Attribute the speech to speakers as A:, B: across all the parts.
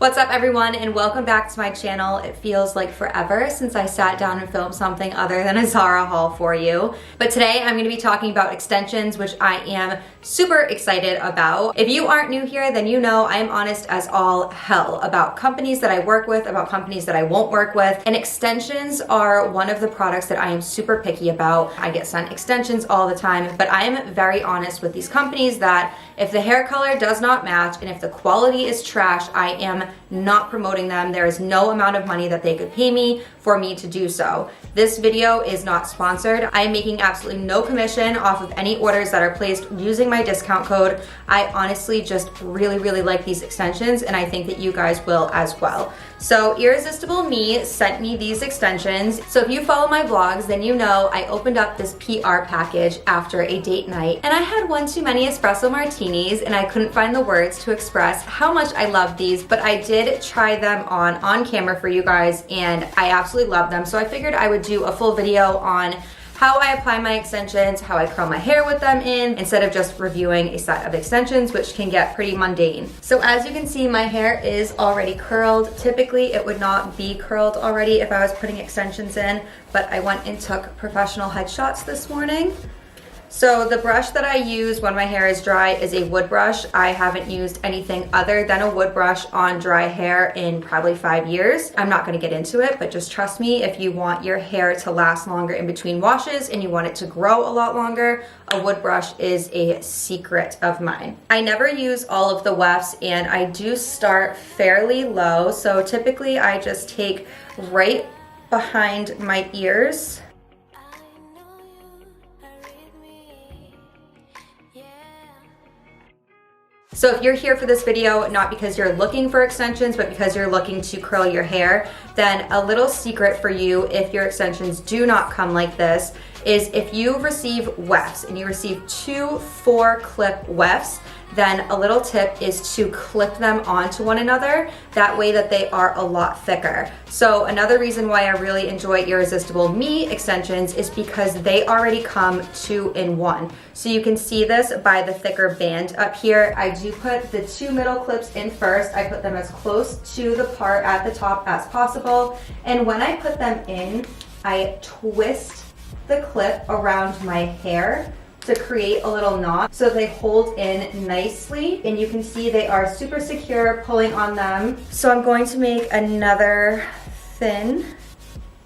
A: What's up everyone, and welcome back to my channel. It feels like forever since I sat down and filmed something other than a Zara haul for you. But today I'm going to be talking about extensions, which I am super excited about. If you aren't new here, then you know I am honest as all hell about companies that I work with, about companies that I won't work with, and extensions are one of the products that I am super picky about. I get sent extensions all the time, but I am very honest with these companies that if the hair color does not match and if the quality is trash, I am not promoting them. There is no amount of money that they could pay me for me to do so. This video is not sponsored. I am making absolutely no commission off of any orders that are placed using my discount code. I honestly just really like these extensions, and I think that you guys will as well. So Irresistible Me sent me these extensions. So if you follow my vlogs, then you know I opened up this PR package after a date night, and I had one too many espresso martinis, and I couldn't find the words to express how much I love these, but I did try them on camera for you guys, and I absolutely love them. So I figured I would do a full video on how I apply my extensions, how I curl my hair with them in, instead of just reviewing a set of extensions, which can get pretty mundane. So as you can see, my hair is already curled. Typically, it would not be curled already if I was putting extensions in, but I went and took professional headshots this morning. So the brush that I use when my hair is dry is a wood brush. I haven't used anything other than a wood brush on dry hair in probably 5 years. I'm not gonna get into it, but just trust me, if you want your hair to last longer in between washes and you want it to grow a lot longer, a wood brush is a secret of mine. I never use all of the wefts, and I do start fairly low. So typically I just take right behind my ears. So if you're here for this video, not because you're looking for extensions, but because you're looking to curl your hair, then a little secret for you if your extensions do not come like this is if you receive wefts and you receive 2 4-clip wefts, then a little tip is to clip them onto one another. That way that they are a lot thicker. So another reason why I really enjoy Irresistible Me extensions is because they already come 2-in-1. So you can see this by the thicker band up here. I do put the 2 middle clips in first. I put them as close to the part at the top as possible. And when I put them in, I twist the clip around my hair to create a little knot so they hold in nicely, and you can see they are super secure pulling on them. So I'm going to make another thin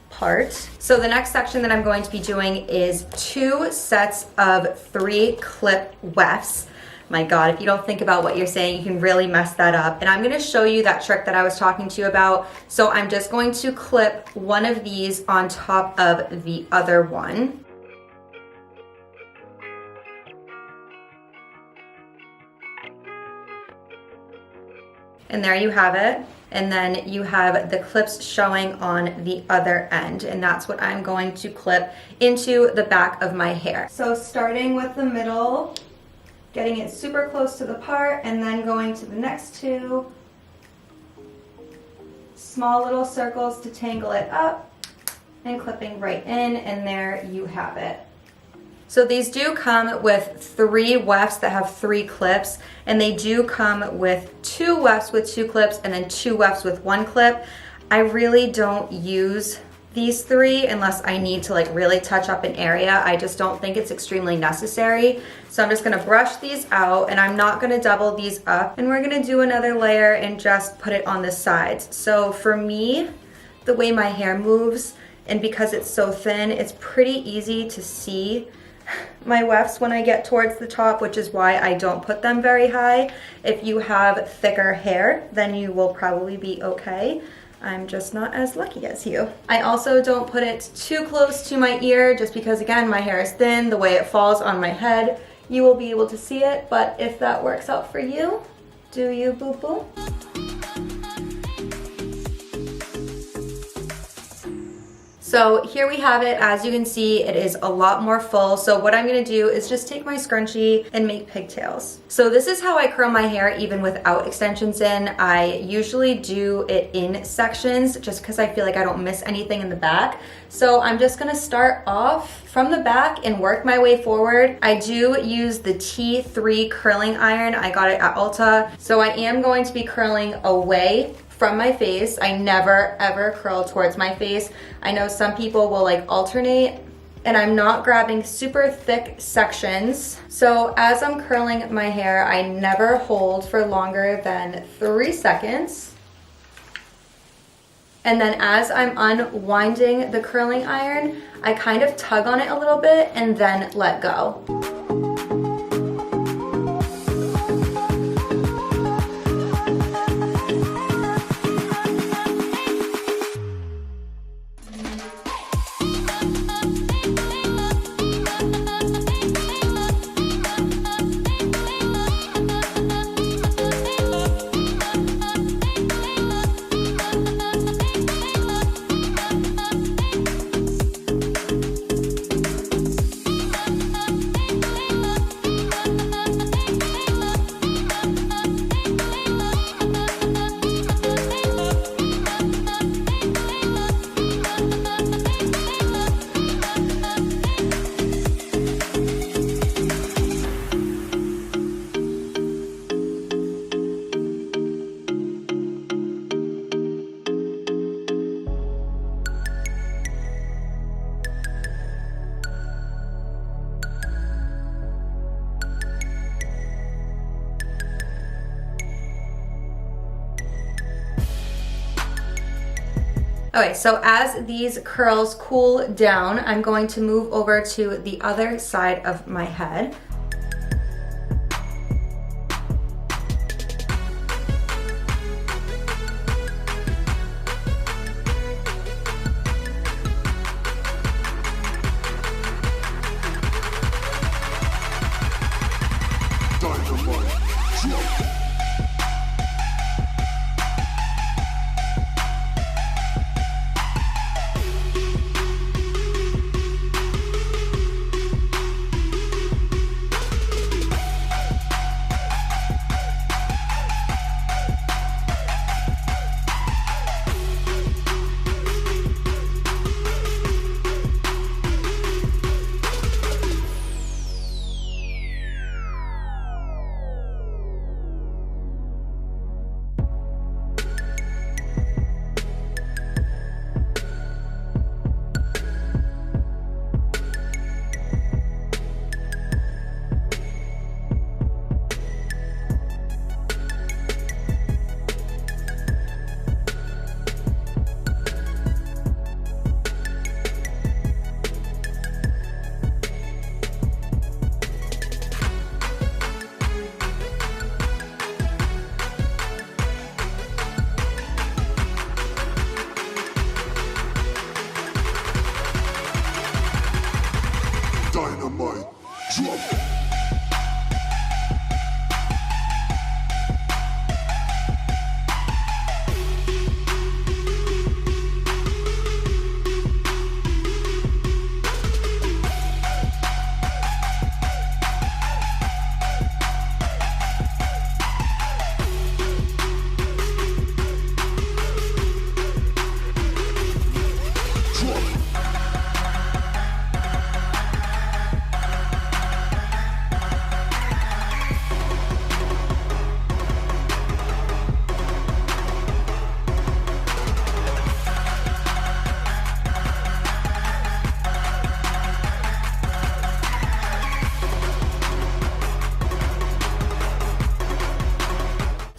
A: part. So the next section that I'm going to be doing is 2 sets of 3-clip wefts. My God, if you don't think about what you're saying, you can really mess that up. And I'm gonna show you that trick that I was talking to you about. So I'm just going to clip one of these on top of the other one. And there you have it. And then you have the clips showing on the other end. And that's what I'm going to clip into the back of my hair. So starting with the middle, getting it super close to the part, and then going to the next 2. Small little circles to tangle it up, and clipping right in, and there you have it. So these do come with 3 wefts that have 3 clips, and they do come with 2 wefts with 2 clips and then 2 wefts with 1 clip. I really don't use these 3 unless I need to like really touch up an area. I just don't think it's extremely necessary. So I'm just gonna brush these out, and I'm not gonna double these up, and we're gonna do another layer and just put it on the sides. So for me, the way my hair moves, and because it's so thin, it's pretty easy to see my wefts when I get towards the top, which is why I don't put them very high. If you have thicker hair, then you will probably be okay. I'm just not as lucky as you. I also don't put it too close to my ear, just because again, my hair is thin. The way it falls on my head, you will be able to see it, but if that works out for you, do you, boo-boo? So here we have it. As you can see, it is a lot more full. So what I'm gonna do is just take my scrunchie and make pigtails. So this is how I curl my hair even without extensions in. I usually do it in sections just because I feel like I don't miss anything in the back. So I'm just gonna start off from the back and work my way forward. I do use the T3 curling iron. I got it at Ulta. So I am going to be curling away from my face. I never ever curl towards my face. I know some people will like alternate, and I'm not grabbing super thick sections. So as I'm curling my hair, I never hold for longer than 3 seconds. And then as I'm unwinding the curling iron, I kind of tug on it a little bit and then let go. Okay, so as these curls cool down, I'm going to move over to the other side of my head.
B: Dynamite drop.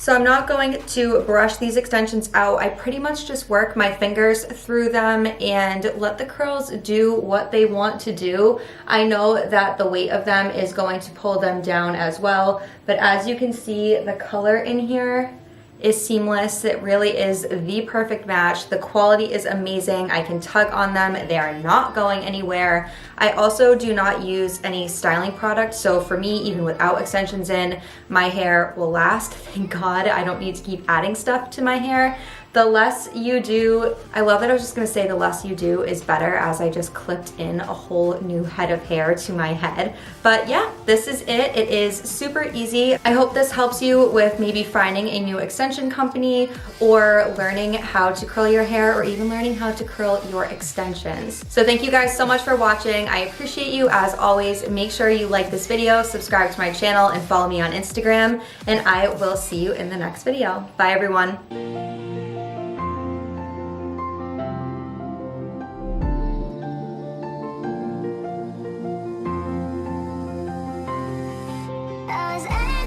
A: So I'm not going to brush these extensions out. I pretty much just work my fingers through them and let the curls do what they want to do. I know that the weight of them is going to pull them down as well, but as you can see, the color in here is seamless. It really is the perfect match. The quality is amazing. I can tug on them. They are not going anywhere. I also do not use any styling product. So for me, even without extensions in, my hair will last. Thank God I don't need to keep adding stuff to my hair. The less you do, I love that I was just gonna say the less you do is better, as I just clipped in a whole new head of hair to my head. But yeah, this is it. It is super easy. I hope this helps you with maybe finding a new extension company or learning how to curl your hair, or even learning how to curl your extensions. So thank you guys so much for watching. I appreciate you as always. Make sure you like this video, subscribe to my channel, and follow me on Instagram, and I will see you in the next video. Bye everyone.